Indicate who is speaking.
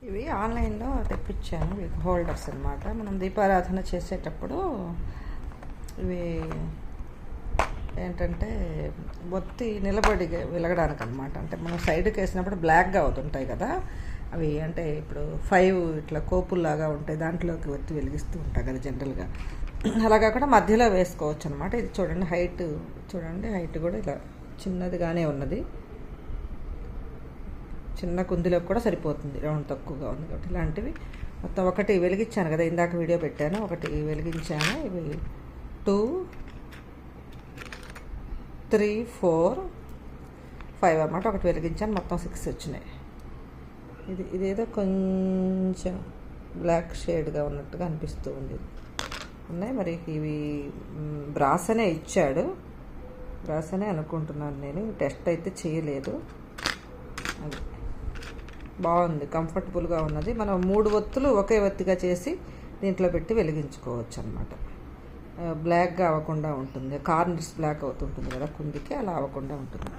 Speaker 1: ఇవి ఆన్లైన్లో తెప్పించాను. ఇవి హోల్డర్స్ అనమాట. మనం దీపారాధన చేసేటప్పుడు ఇవి ఏంటంటే ఒత్తి నిలబడి వెలగడానికి అనమాట. అంటే మనం సైడ్కి వేసినప్పుడు బ్లాక్గా అవుతుంటాయి కదా అవి. అంటే ఇప్పుడు 5 ఇట్లా కోపుల్లాగా ఉంటాయి, దాంట్లోకి ఒత్తి వెలిగిస్తూ ఉంటాం కదా జనరల్గా. అలా కాకుండా మధ్యలో వేసుకోవచ్చు అనమాట. ఇది చూడండి హైట్, చూడండి హైట్ కూడా ఇలా చిన్నదిగానే ఉన్నది. చిన్న కుందిలోకి కూడా సరిపోతుంది, రౌండ్ తక్కువగా ఉంది కాబట్టి. ఇలాంటివి మొత్తం ఒకటి వెలిగించాను కదా, ఇందాక వీడియో పెట్టాను, ఒకటి వెలిగించాను. ఇవి 2, 3, 4, 5 అన్నమాట. ఒకటి వెలిగించాను, మొత్తం 6 వచ్చినాయి. ఇదేదో కొంచెం బ్లాక్ షేడ్గా ఉన్నట్టుగా అనిపిస్తూ ఉంది. ఉన్నాయి మరి. ఇవి బ్రాసనే ఇచ్చాడు, బ్రాసనే అనుకుంటున్నాను నేను. టెస్ట్ అయితే చేయలేదు. అది బాగుంది, కంఫర్టబుల్గా ఉన్నది. మనం 3 ఒత్తులు ఒకే ఒత్తిగా చేసి దీంట్లో పెట్టి వెలిగించుకోవచ్చు అనమాట. బ్లాక్గా అవ్వకుండా ఉంటుంది, కార్నర్స్ బ్లాక్ అవుతుంటుంది కదా కుందికి, అలా అవ్వకుండా ఉంటుంది.